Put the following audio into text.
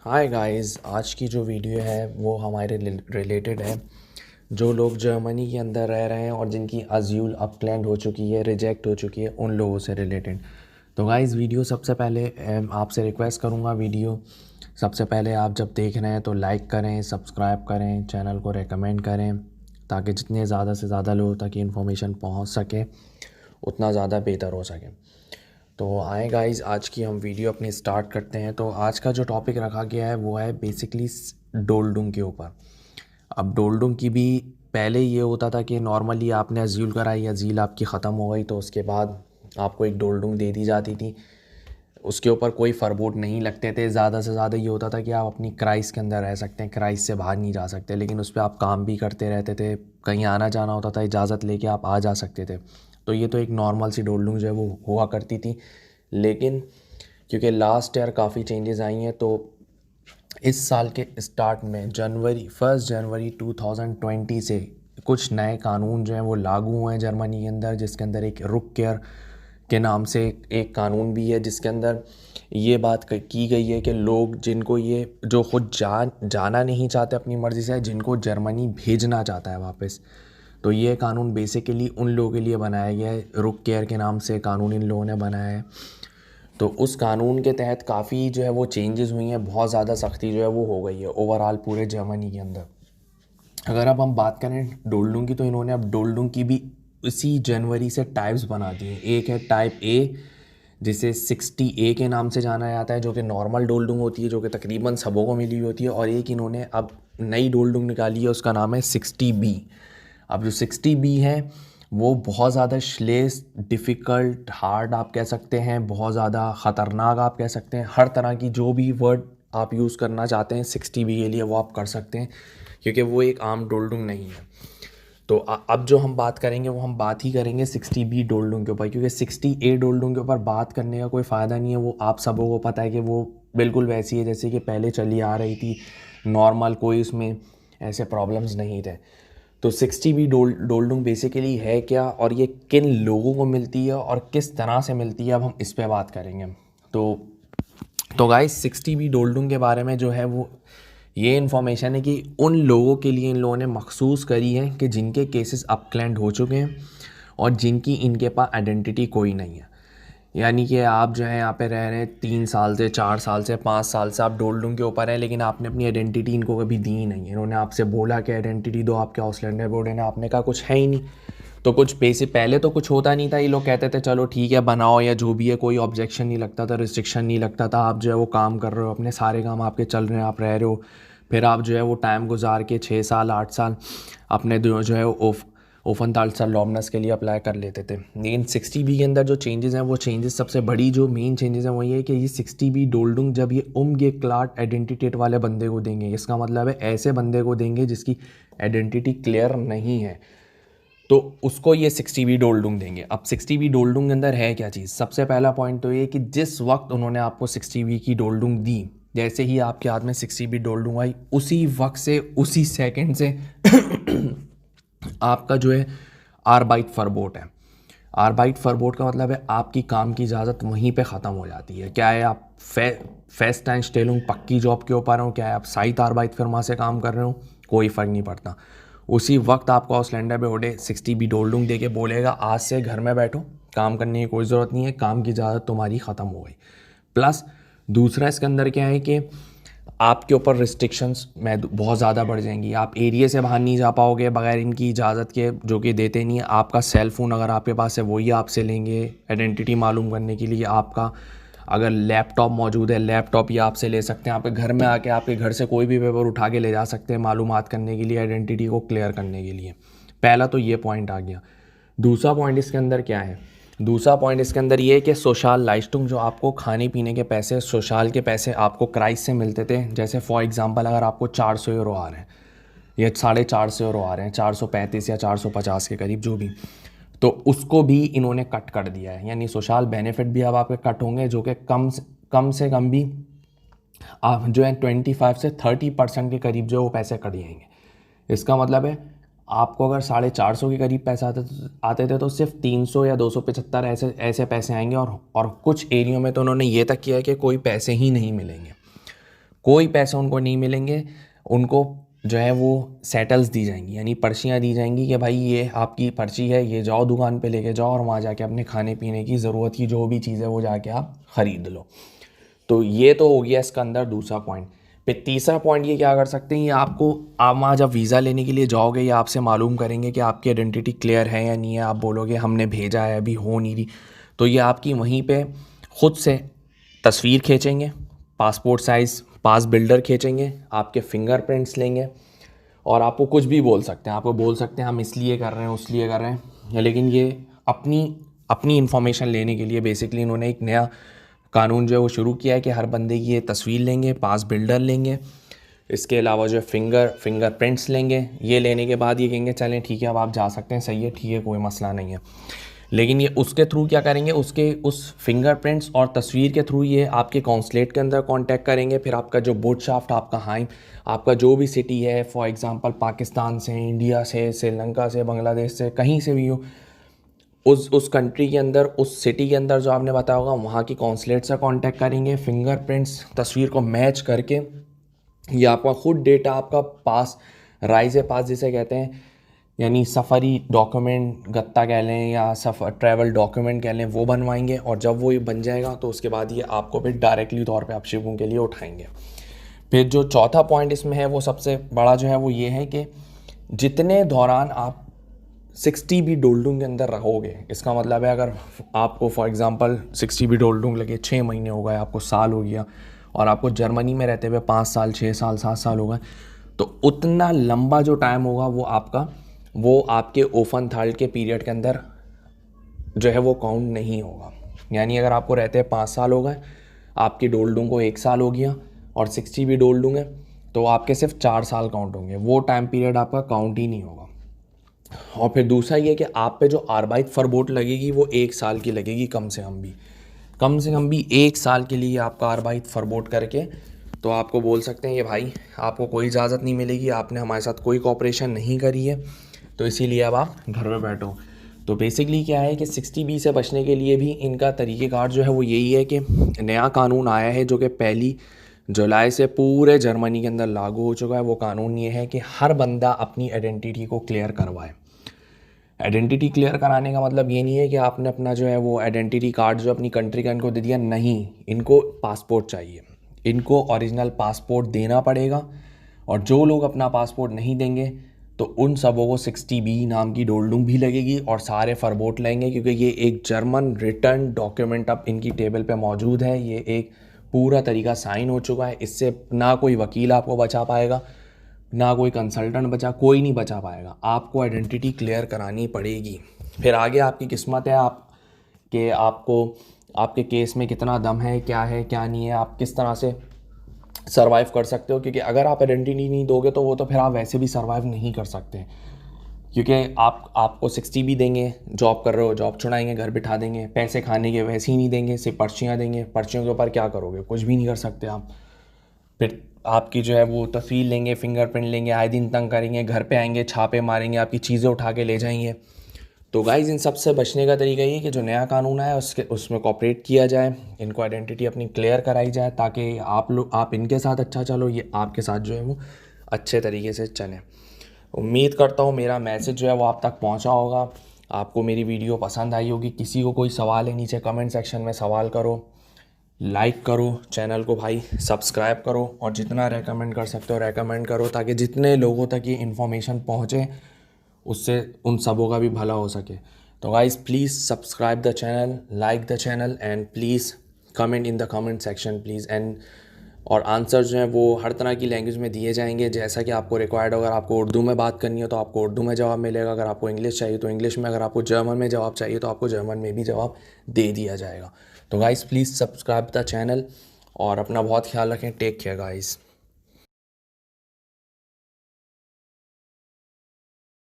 Hi guys, आज की जो वीडियो है वो हमारे रिलेटेड है। जो लोग जर्मनी के अंदर रह रहे हैं और जिनकी अज़ील अपक्लैंड हो चुकी है, रिजेक्ट हो चुकी है, उन लोगों से रिलेटेड। तो गाइस वीडियो सबसे पहले आपसे रिक्वेस्ट करूँगा, वीडियो सबसे पहले आप जब देख रहे हैं तो लाइक करें, सब्सक्राइब करें, चैनल को रेकमेंड करें, ताकि जितने ज़्यादा से ज़्यादा लोगों तक ये इन्फॉर्मेशन पहुँच सके उतना ज़्यादा बेहतर हो सके। तो आए गाइस, आज की हम वीडियो अपनी स्टार्ट करते हैं। तो आज का जो टॉपिक रखा गया है वो है बेसिकली डोलडुंग के ऊपर। अब डोलडुंग की भी पहले ये होता था कि नॉर्मली आपने अज़ील कराई, अज़ील आपकी ख़त्म हो गई तो उसके बाद आपको एक डोलडुंग दे दी जाती थी। उसके ऊपर कोई फ़रबोट नहीं लगते थे। ज़्यादा से ज़्यादा ये होता था कि आप अपनी क्राइस के अंदर रह सकते हैं, क्राइस से बाहर नहीं जा सकते, लेकिन उस पर आप काम भी करते रहते थे। कहीं आना जाना होता था, इजाज़त लेके आप आ जा सकते थे। तो ये तो एक नॉर्मल सी डोलडुंग जो है वो हुआ करती थी। लेकिन क्योंकि लास्ट ईयर काफ़ी चेंजेस आई हैं, तो इस साल के स्टार्ट में 1 जनवरी 2020 से कुछ नए कानून जो हैं वो लागू हुए हैं जर्मनी के अंदर, जिसके अंदर एक रुक केयर के नाम से एक कानून भी है, जिसके अंदर ये बात की गई है कि लोग जिनको ये जो खुद जाना नहीं चाहते अपनी मर्ज़ी से, जिनको जर्मनी भेजना चाहता है वापस, तो ये कानून बेसिकली उन लोगों के लिए बनाया गया है। रुक केयर के नाम से कानून इन लोगों ने बनाया है। तो उस कानून के तहत काफ़ी जो है वो चेंजेस हुई हैं, बहुत ज़्यादा सख्ती जो है वो हो गई है ओवरऑल पूरे जर्मनी के अंदर। अगर अब हम बात करें डोलडुंग की, तो इन्होंने अब डोलडुंग की भी इसी जनवरी से टाइप्स बना दिए। एक है टाइप ए, जिसे 60A के नाम से जाना जाता है, जो कि नॉर्मल डोलडुंग होती है, जो कि तकरीबन सबों को मिली हुई होती है। और एक इन्होंने अब नई डोलडुंग निकाली है, उसका नाम है 60B। अब जो 60B है वो बहुत ज़्यादा श्लेष, डिफ़िकल्ट, हार्ड आप कह सकते हैं, बहुत ज़्यादा ख़तरनाक आप कह सकते हैं। हर तरह की जो भी वर्ड आप यूज़ करना चाहते हैं 60B के लिए वो आप कर सकते हैं, क्योंकि वो एक आम डोलडुंग नहीं है। तो अब जो हम बात करेंगे वो हम बात ही करेंगे 60B डोलडुंग के ऊपर, क्योंकि 60A डोलडुंग के ऊपर बात करने का कोई फ़ायदा नहीं है। वो आप सबों को पता है कि वो बिल्कुल वैसी है जैसे कि पहले चली आ रही थी, नॉर्मल, कोई उसमें ऐसे प्रॉब्लम्स नहीं थे। तो 60B डोलडुंग बेसिकली है क्या, और ये किन लोगों को मिलती है और किस तरह से मिलती है, अब हम इस पे बात करेंगे। तो गाइस 60B डोलडुंग के बारे में जो है वो ये इन्फॉर्मेशन है कि उन लोगों के लिए इन लोगों ने मखसूस करी है कि जिनके केसेस अपक्लैंड हो चुके हैं और जिनकी इनके पास आइडेंटिटी कोई नहीं है। यानी कि आप जो है यहाँ पे रह रहे हैं 3 साल से, 4 साल से, 5 साल से आप डोलडुंग के ऊपर हैं, लेकिन आपने अपनी आइडेंटिटी इनको कभी दी ही नहीं है। इन्होंने आपसे बोला कि आइडेंटिटी दो, आपके आउसलैंडर बोर्ड ने, आपने कहा कुछ है ही नहीं। तो कुछ पैसे पहले तो कुछ होता नहीं था, ये लोग कहते थे चलो ठीक है बनाओ या जो भी है, कोई ऑब्जेक्शन नहीं लगता था, रिस्ट्रिक्शन नहीं लगता था। आप जो है वो काम कर रहे हो, अपने सारे काम आपके चल रहे हैं, आप रह रहे हो। फिर आप जो है वो टाइम गुजार के 6 साल 8 साल अपने जो है वो ओफनताल सर लॉमनस के लिए अप्लाई कर लेते थे। लेकिन 60B के अंदर जो चेंजेस हैं, वो चेंजेस सबसे बड़ी जो मेन चेंजेस हैं वो ये है कि ये 60B डोलडुंग जब ये उम्गे क्लाट आइडेंटिटेट वाले बंदे को देंगे, इसका मतलब है ऐसे बंदे को देंगे जिसकी आइडेंटिटी क्लियर नहीं है, तो उसको ये 60B डोलडुंग देंगे। अब 60B डोलडुंग के अंदर है क्या चीज़, सबसे पहला पॉइंट तो ये कि जिस वक्त उन्होंने आपको 60B की डोलडुंग दी, जैसे ही आपके हाथ में 60B डोलडुंग आई, उसी वक्त से, उसी सेकंड से आपका जो है आरबाइट फरबोट है। आरबाइट फरबोट का मतलब है आपकी काम की इजाज़त वहीं पे ख़त्म हो जाती है। क्या है, आप फेस्ट एंड स्टेलुंग पक्की जॉब के ऊपर हो, क्या है आप साइट आरबाइट फर्मा से काम कर रहे हो, कोई फ़र्क नहीं पड़ता। उसी वक्त आपको आउसलैंडर पे ओडे 60B डोलडुंग दे के बोलेगा आज से घर में बैठो, काम करने की कोई ज़रूरत नहीं है, काम की इजाज़त तुम्हारी ख़त्म हो गई। प्लस दूसरा इसके अंदर क्या है कि आपके ऊपर रिस्ट्रिक्शंस में बहुत ज़्यादा बढ़ जाएंगी। आप एरिया से बाहर नहीं जा पाओगे बगैर इनकी इजाज़त के, जो कि देते नहीं है। आपका सेल फ़ोन अगर आपके पास है वही आपसे लेंगे आइडेंटिटी मालूम करने के लिए। आपका अगर लैपटॉप मौजूद है, लैपटॉप ही आपसे ले सकते हैं। आपके घर में आके आपके घर से कोई भी पेपर उठा के ले जा सकते हैं मालूमात करने के लिए, आइडेंटिटी को क्लियर करने के लिए। पहला तो ये पॉइंट आ गया। दूसरा पॉइंट इसके अंदर क्या है, दूसरा पॉइंट इसके अंदर ये है कि सोशल लाइस्टुंग, जो आपको खाने पीने के पैसे, सोशल के पैसे आपको क्राइस से मिलते थे। जैसे फॉर एग्जांपल अगर आपको 400 यूरो आ रहे हैं या 450 यूरो आ रहे हैं, 435 या 450 के करीब जो भी, तो उसको भी इन्होंने कट कर दिया है। यानी सोशल बेनिफिट भी अब आपके कट होंगे, जो कि कम से कम भी आप जो है 25 से 30% के करीब जो वो पैसे कट जाएंगे। इसका मतलब है आपको अगर 450 के करीब पैसे आते थे तो सिर्फ 300 या 275 ऐसे ऐसे पैसे आएंगे। और कुछ एरियो में तो उन्होंने ये तक किया है कि कोई पैसे ही नहीं मिलेंगे। कोई पैसे उनको नहीं मिलेंगे। उनको जो है वो सेटल्स दी जाएंगी, यानी पर्चियाँ दी जाएंगी कि भाई ये आपकी पर्ची है, ये जाओ दुकान पे लेके जाओ और वहाँ जाके अपने खाने पीने की ज़रूरत की जो भी चीज़ है वो जाके आप ख़रीद लो। तो ये तो हो गया इसका अंदर दूसरा पॉइंट। फिर तीसरा पॉइंट ये क्या कर सकते हैं, ये आपको, आप वहाँ जब वीज़ा लेने के लिए जाओगे ये आपसे मालूम करेंगे कि आपकी आइडेंटिटी क्लियर है या नहीं है। आप बोलोगे हमने भेजा है, अभी हो नहीं रही, तो ये आपकी वहीं पे ख़ुद से तस्वीर खींचेंगे, पासपोर्ट साइज़ पास बिल्डर खींचेंगे, आपके फिंगरप्रिंट्स लेंगे और आपको कुछ भी बोल सकते हैं। आपको बोल सकते हैं हम इसलिए कर रहे हैं, उसलिए कर रहे हैं, लेकिन ये अपनी इन्फॉर्मेशन लेने के लिए बेसिकली इन्होंने एक नया कानून जो है वो शुरू किया है कि हर बंदे की ये तस्वीर लेंगे, पास बिल्डर लेंगे, इसके अलावा जो है फिंगरप्रिंट्स लेंगे। ये लेने के बाद ये कहेंगे चलें ठीक है अब आप जा सकते हैं, सही है, ठीक है, कोई मसला नहीं है। लेकिन ये उसके थ्रू क्या करेंगे, उस फिंगरप्रिंट्स और तस्वीर के थ्रू ये आपके कॉन्सुलेट के अंदर कांटेक्ट करेंगे। फिर आपका जो बोटशाफ्ट, आपका हाइम, आपका जो भी सिटी है, फॉर एग्जांपल पाकिस्तान से, इंडिया से, श्रीलंका से, बांग्लादेश से, कहीं से भी हो, उस कंट्री के अंदर, उस सिटी के अंदर जो आपने बताया होगा वहाँ की कॉन्सुलेट से कांटेक्ट करेंगे। फिंगरप्रिंट्स तस्वीर को मैच करके ये आपका खुद डेटा, आपका पास, राइज़ पास जिसे कहते हैं, यानी सफ़री डॉक्यूमेंट गत्ता कह लें या ट्रैवल डॉक्यूमेंट कह लें, वो बनवाएंगे। और जब वो ये बन जाएगा तो उसके बाद ये आपको फिर डायरेक्टली तौर पे आप शिपों के लिए उठाएंगे। फिर जो चौथा पॉइंट इसमें है वो सबसे बड़ा जो है वो ये है कि जितने दौरान आप 60 बी डोल्डुंग के अंदर रहोगे, इसका मतलब है अगर आपको फॉर एग्ज़ाम्पल 60 बी डोल्डुंग लगे, 6 महीने हो गए, आपको साल हो गया, और आपको जर्मनी में रहते हुए 5 साल, 6 साल, 7 साल हो गए, तो उतना लंबा जो टाइम होगा वो आपके ओफनथाल्ट के पीरियड के अंदर जो है वो काउंट नहीं होगा। यानी अगर आपको रहते हैं 5 साल हो गए, आपकी डोल्डुंग को 1 साल हो गया और 60 भी डोल्डुंग है, तो आपके सिर्फ 4 साल काउंट होंगे, वो टाइम पीरियड आपका काउंट ही नहीं होगा। और फिर दूसरा ये कि आप पे जो आर्बाइट फरबोट लगेगी वो 1 साल की लगेगी कम से कम भी 1 साल के लिए आपका आर्बाइट फरबोट करके, तो आपको बोल सकते हैं कि भाई आपको कोई इजाज़त नहीं मिलेगी, आपने हमारे साथ कोई कोऑपरेशन नहीं करी है, तो इसीलिए अब आप घर में बैठो। तो बेसिकली क्या है कि 60 बी से बचने के लिए भी इनका तरीक़ेकार जो है वो यही है कि नया कानून आया है जो कि 1 जुलाई से पूरे जर्मनी के अंदर लागू हो चुका है। वो कानून ये है कि हर बंदा अपनी आइडेंटिटी को क्लियर करवाए। आइडेंटिटी क्लियर कराने का मतलब ये नहीं है कि आपने अपना जो है वो आइडेंटिटी कार्ड जो अपनी कंट्री का इनको दे दिया, नहीं, इनको पासपोर्ट चाहिए, इनको ओरिजिनल पासपोर्ट देना पड़ेगा। और जो लोग अपना पासपोर्ट नहीं देंगे तो उन सबों को 60 बी नाम की डोल्डुंग भी लगेगी और सारे फरबोट लेंगे, क्योंकि ये एक जर्मन रिटर्न डॉक्यूमेंट अब इनकी टेबल पे मौजूद है। ये एक पूरा तरीका साइन हो चुका है। इससे ना कोई वकील आपको बचा पाएगा, ना कोई कंसल्टेंट कोई नहीं बचा पाएगा। आपको आइडेंटिटी क्लियर करानी पड़ेगी। फिर आगे आपकी किस्मत है आपको आपके केस में कितना दम है क्या नहीं है, आप किस तरह से सर्वाइव कर सकते हो। क्योंकि अगर आप आइडेंटिटी नहीं दोगे तो वो तो फिर आप वैसे भी सर्वाइव नहीं कर सकते, क्योंकि आपको 60 भी देंगे, जॉब कर रहे हो, जॉब छुड़ाएंगे, घर बिठा देंगे, पैसे खाने के वैसे ही नहीं देंगे, सिर्फ पर्चियाँ देंगे, पर्चियों के ऊपर क्या करोगे, कुछ भी नहीं कर सकते आप। फिर आपकी जो है वो तस्वीर लेंगे, फिंगरप्रिंट लेंगे, आए दिन तंग करेंगे, घर पे आएंगे, छापे मारेंगे, आपकी चीज़ें उठा के ले जाएंगे। तो गाइज़ इन सब से बचने का तरीका ये कि जो नया कानून आया उसमें कोऑपरेट किया जाए, इनको आइडेंटिटी अपनी क्लियर कराई जाए, ताकि आप इनके साथ अच्छा चलो, ये आपके साथ जो है वो अच्छे तरीके से चलें। उम्मीद करता हूँ मेरा मैसेज जो है वो आप तक पहुँचा होगा, आपको मेरी वीडियो पसंद आई होगी। किसी को कोई सवाल है नीचे कमेंट सेक्शन में सवाल करो, लाइक करो चैनल को भाई, सब्सक्राइब करो, और जितना रेकमेंड कर सकते हो रेकमेंड करो, ताकि जितने लोगों तक ये इन्फॉर्मेशन पहुँचे उससे उन सबों का भी भला हो सके। तो guys please subscribe the channel, like the channel, and please comment in the comment section please. And और आंसर जो हैं वो हर तरह की लैंग्वेज में दिए जाएंगे, जैसा कि आपको रिक्वायर्ड हो। अगर आपको उर्दू में बात करनी हो तो आपको उर्दू में जवाब मिलेगा, अगर आपको इंग्लिश चाहिए तो इंग्लिश में, अगर आपको जर्मन में जवाब चाहिए तो आपको जर्मन में भी जवाब दे दिया जाएगा। तो guys please subscribe the channel और अपना बहुत ख्याल रखें। Take care guys.